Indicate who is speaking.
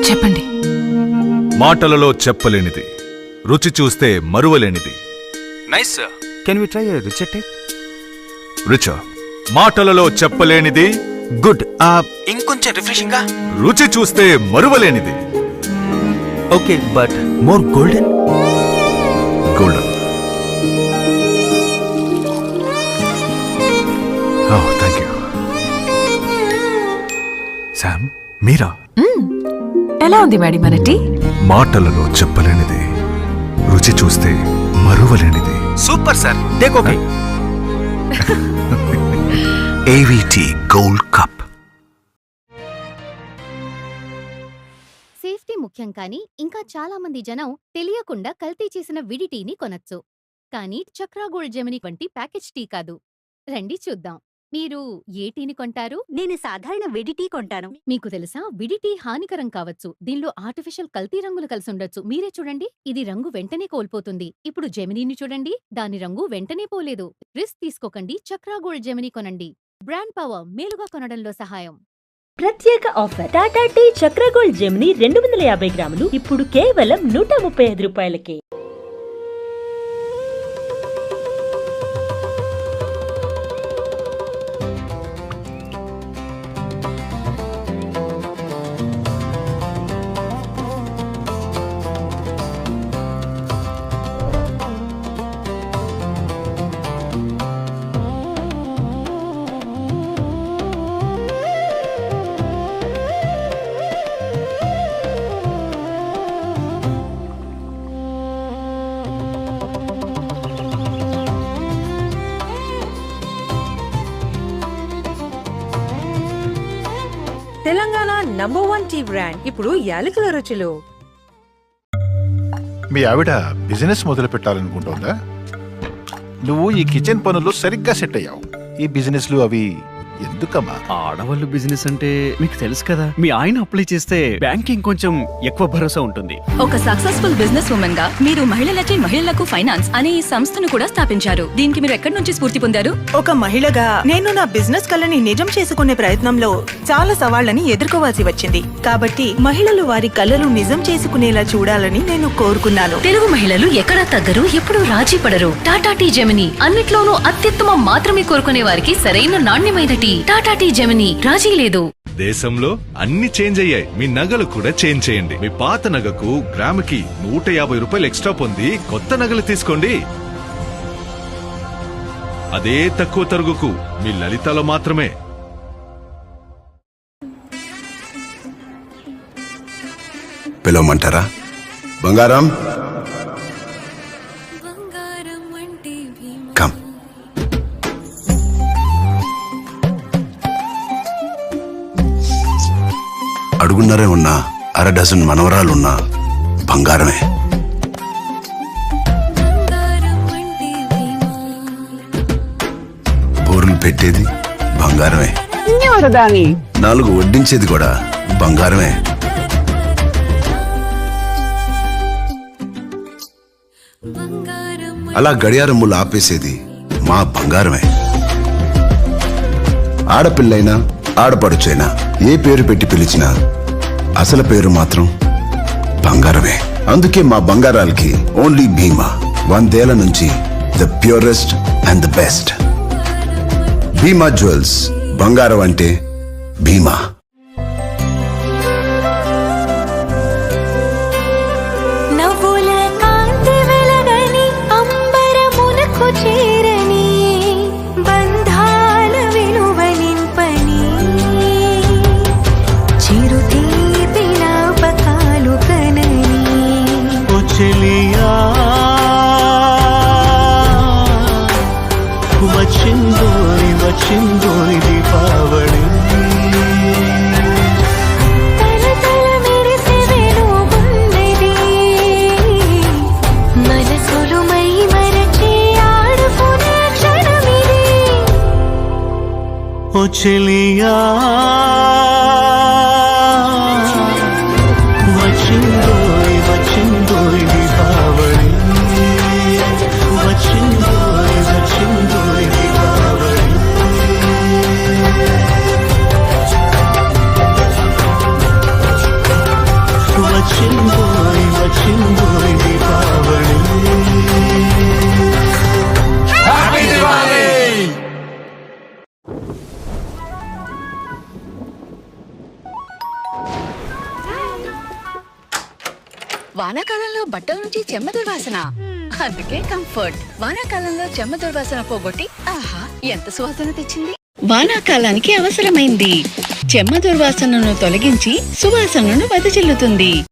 Speaker 1: చెప్పండి.
Speaker 2: మాటలలో చెప్పలేనిది, రుచి చూస్తే మరువలేనిది.
Speaker 3: Nice sir. Can we try రిచెట్?
Speaker 2: రిచా, మాటలలో చెప్పలేనిది.
Speaker 3: గుడ్. ఇంకొంచెం రిఫ్రెషింగ్ గా.
Speaker 2: రుచి చూస్తే మరువలేనిది.
Speaker 3: Okay, but more golden.
Speaker 2: Golden. Oh, thank you. Sam, మీరా?
Speaker 1: ఎలా ఉంది మేడం మన టీ?
Speaker 2: మాటలలో చెప్పలేనిది, రుచి చూస్తే మరువలేనిది.
Speaker 3: Super sir. Take okay.
Speaker 2: AVT gold cup.
Speaker 4: Safety ముఖ్యం కానీ ఇంకా చాలా మంది జనం తెలియకుండా కల్తీ చేసిన విడి టీని కొనొచ్చు. కానీ చక్రా గోల్డ్ జెమిని వంటి ప్యాకేజ్ టీ కాదు. రండి చూద్దాం. మీరు ఏ టీని కొంటారు?
Speaker 5: నేను సాధారణ విడి టీ కొంటాను.
Speaker 4: మీకు తెలుసా, విడి టీ హానికరం కావచ్చు. దీనిలో ఆర్టిఫిషియల్ కల్తీ రంగులు కలిసుండొచ్చు. మీరే చూడండి, ఇది రంగు వెంటనే కోల్పోతుంది. ఇప్పుడు జెమినీని చూడండి, దాని రంగు వెంటనే పోలేదు. రిస్క్ తీసుకోకండి, చక్రా గోల్డ్ జెమిని కొనండి. బ్రాండ్ పవర్ మేలుగా కొనడంలో సహాయం.
Speaker 5: ప్రత్యేక ఆఫర్ టాటా టీ చక్ర గోల్డ్ జెమిని 250 గ్రాములు ఇప్పుడు కేవలం 135 రూపాయలకే.
Speaker 6: తెలంగాణ నంబర్ 1 టీ బ్రాండ్ ఇప్పుడు యాలకుల రుచులు.
Speaker 7: మీ ఆవిడ బిజినెస్ మొదలు పెట్టాలనుకుంటోందా? నువ్వు ఈ కిచెన్ పనులు సరిగ్గా సెట్ అయ్యావు. ఈ బిజినెస్లు అవి ఎందుకమ్మా?
Speaker 8: ఆడవాళ్ళు బిజినెస్ అంటే మీకు తెలుసు కదా. మీ ఆయన అప్లై చేస్తే బ్యాంకింగ్ కొంచెం ఎక్కువ భరోసా ఉంటుంది.
Speaker 1: ఒక సక్సెస్ఫుల్ బిజినెస్ ఉమెన్ గా మీరు మహిళలకు ఫైనాన్స్ అనే ఈ సంస్థను కూడా స్థాపించారు. దీనికి మీరు ఎక్కడి నుంచి స్ఫూర్తి పొందారు?
Speaker 6: ఒక మహిళగా నేను నా బిజినెస్ కళని నిజం చేసుకునే ప్రయత్నంలో చాలా సవాళ్లని ఎదుర్కోవాల్సి వచ్చింది. కాబట్టి మహిళలు వారి కళలు నిజం చేసుకునేలా చూడాలని నేను కోరుకున్నాను.
Speaker 1: తెలుగు మహిళలు ఎక్కడా తగ్గరు, ఎప్పుడూ రాజీ పడరు. టాటా టీ జెమిని అన్నిట్లోనూ అత్యుత్తమం మాత్రమే కోరుకునే వారికి సరైన నాణ్యమైన టీ. టాటా టీ జెమిని, రాజీ లేదు.
Speaker 2: దేశంలో అన్ని చేంజ్ అయ్యాయి, మీ నగలు కూడా చేంజ్ చేయండి. మీ పాత నగకు గ్రాముకి 150 రూపాయలు ఎక్స్ట్రా పొంది కొత్త నగలు తీసుకోండి. అదే తక్కువ తరుగుకు మీ లలితలో మాత్రమే.
Speaker 9: పిలవమంటారా? బంగారం, కమ్. అడుగున్నరే ఉన్నా, 1/2 డజన్ మనవరాలున్నా బంగారమే. బోర్లు పెట్టేది బంగారమే, 4 వడ్డించేది కూడా బంగారమే. అలా గడియారములు ఆపేసేది మా బంగారమే. ఆడపిల్లైనా ఆడపడుచైనా ఏ పేరు పెట్టి పిలిచినా అసలు పేరు మాత్రం బంగారమే. అందుకే మా బంగారాలకి ఓన్లీ భీమా. 100 ఏళ్ల నుంచి the purest and the best. Bhima jewels, బంగారం అంటే భీమా.
Speaker 10: వచ్చిందోని దీపావళి,
Speaker 4: మనసులు మై మరచి ఆడుకునే క్షణమిది.
Speaker 10: ఓ చెలియా వచ్చిందోని దీపావళి, వచ్చిందోని దీపావళి. వచ్చిందోయ్ వచ్చిందోయ్ దీపావళి.
Speaker 1: వానాకాలంలో బట్టల నుంచి చెమ్మ దుర్వాసన, అందుకే కంఫర్ట్. వానాకాలంలో చెమ్మ దుర్వాసన పోగొట్టి ఆహా ఎంత సువాసన తెచ్చింది. వానాకాలానికి అవసరమైంది చెమ్మ దుర్వాసనను తొలగించి సువాసనను వెదజల్లుతుంది.